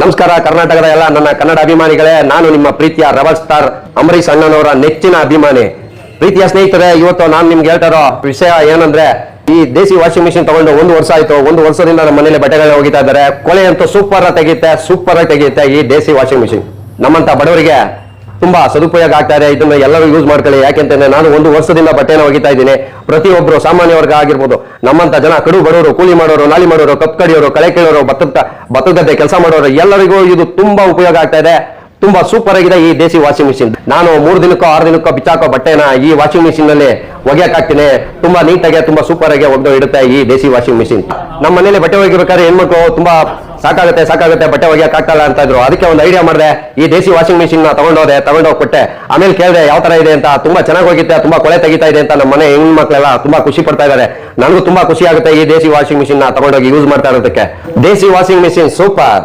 ನಮಸ್ಕಾರ ಕರ್ನಾಟಕದ ಎಲ್ಲ ನನ್ನ ಕನ್ನಡ ಅಭಿಮಾನಿಗಳೇ, ನಾನು ನಿಮ್ಮ ಪ್ರೀತಿಯ ರೆಬಲ್ ಸ್ಟಾರ್ ಅಂಬರೀಷ್ ಅಣ್ಣನವರ ನೆಚ್ಚಿನ ಅಭಿಮಾನಿ. ಪ್ರೀತಿಯ ಸ್ನೇಹಿತರೆ, ಇವತ್ತು ನಾನು ನಿಮ್ಗೆ ಹೇಳ್ತಾ ಇರೋ ವಿಷಯ ಏನಂದ್ರೆ, ಈ ದೇಸಿ ವಾಷಿಂಗ್ ಮಿಷಿನ್ ತಗೊಂಡು 1 ವರ್ಷ ಆಯ್ತು. 1 ವರ್ಷದಿಂದ ನಮ್ಮ ಮನೇಲಿ ಬಟ್ಟೆಗಳನ್ನ ಒಗಿತಾ ಇದ್ದಾರೆ. ಕೊಳೆ ಅಂತೂ ಸೂಪರ್ ಆಗಿ ತೆಗೆಯುತ್ತೆ ಈ ದೇಸಿ ವಾಷಿಂಗ್ ಮಿಷಿನ್. ನಮ್ಮಂತ ಬಡವರಿಗೆ ತುಂಬಾ ಸದುಪಯೋಗ ಆಗ್ತಾ ಇದೆ. ಇದನ್ನ ಎಲ್ಲರೂ ಯೂಸ್ ಮಾಡ್ಕೊಳ್ಳಿ. ಯಾಕೆಂತಂದ್ರೆ ನಾನು 1 ವರ್ಷದಿಂದ ಬಟ್ಟೆನ ಒಗಿತಾ ಇದ್ದೀನಿ. ಪ್ರತಿಯೊಬ್ಬರು ಸಾಮಾನ್ಯ ವರ್ಗ ಆಗಿರ್ಬೋದು, ನಮ್ಮಂತ ಜನ ಕಡು ಬಡವರು, ಕೂಲಿ ಮಾಡೋರು, ನಾಲಿ ಮಾಡೋರು, ಕಪ್ ಕಡಿಯೋರು, ಕಳೆ ಕೀಳೋರು, ಭತ್ತದ ಗದ್ದೆ ಕೆಲಸ ಮಾಡೋರು ಎಲ್ಲರಿಗೂ ಇದು ತುಂಬಾ ಉಪಯೋಗ ಆಗ್ತಾ ಇದೆ. ತುಂಬಾ ಸೂಪರ್ ಆಗಿದೆ ಈ ದೇಸಿ ವಾಷಿಂಗ್ ಮಿಷಿನ್. ನಾನು 3 ದಿನಕ್ಕೋ 6 ದಿನಕ್ಕೋ ಬಿಚ್ಚಾಕೋ ಬಟ್ಟೆನ ಈ ವಾಷಿಂಗ್ ಮಿಷಿನ್ ನಲ್ಲಿ ಒಗೆಯಕ್ ಹಾಕ್ತೀನಿ. ತುಂಬಾ ನೀಟಾಗಿ, ತುಂಬಾ ಸೂಪರ್ ಆಗಿ ಒಗೆದು ಇಡುತ್ತೆ ಈ ದೇಸಿ ವಾಷಿಂಗ್ ಮಿಷಿನ್. ನಮ್ಮ ಮನೇಲಿ ಬಟ್ಟೆ ಒಗಿಬೇಕಾದ್ರೆ ಹೆಣ್ಮಕ್ಳು ತುಂಬಾ ಸಾಕಾಗುತ್ತೆ ಬಟ್ಟೆ ಒಗೆಯಕ್ ಆಗ್ತಲ್ಲ ಅಂತ ಇದ್ರು. ಅದಕ್ಕೆ ಒಂದು ಐಡಿಯಾ ಮಾಡಿದೆ. ಈ ದೇಸಿ ವಾಷಿಂಗ್ ಮಿಷಿನ್ ನ ತಗೊಂಡೋಗ್ಬಿಟ್ಟೆ. ಆಮೇಲೆ ಕೇಳಿದೆ ಯಾವ ತರ ಇದೆ ಅಂತ. ತುಂಬಾ ಚೆನ್ನಾಗಿ ಹೋಗಿತ್ತೆ, ತುಂಬಾ ಕೊಳೆ ತೆಗಿತಾ ಇದೆ ಅಂತ ನಮ್ಮ ಮನೆ ಹೆಣ್ಮಕ್ಳೆಲ್ಲ ತುಂಬಾ ಖುಷಿ ಪಡ್ತಾ ಇದ್ದಾರೆ. ನನಗೂ ತುಂಬಾ ಖುಷಿ ಆಗುತ್ತೆ ಈ ದೇಸಿ ವಾಷಿಂಗ್ ಮಿಷಿನ್ ನ ತಗೊಂಡೋಗಿ ಯೂಸ್ ಮಾಡ್ತಾ ಇರೋದಕ್ಕೆ. ದೇಸಿ ವಾಷಿಂಗ್ ಮಿಷಿನ್ ಸೂಪರ್.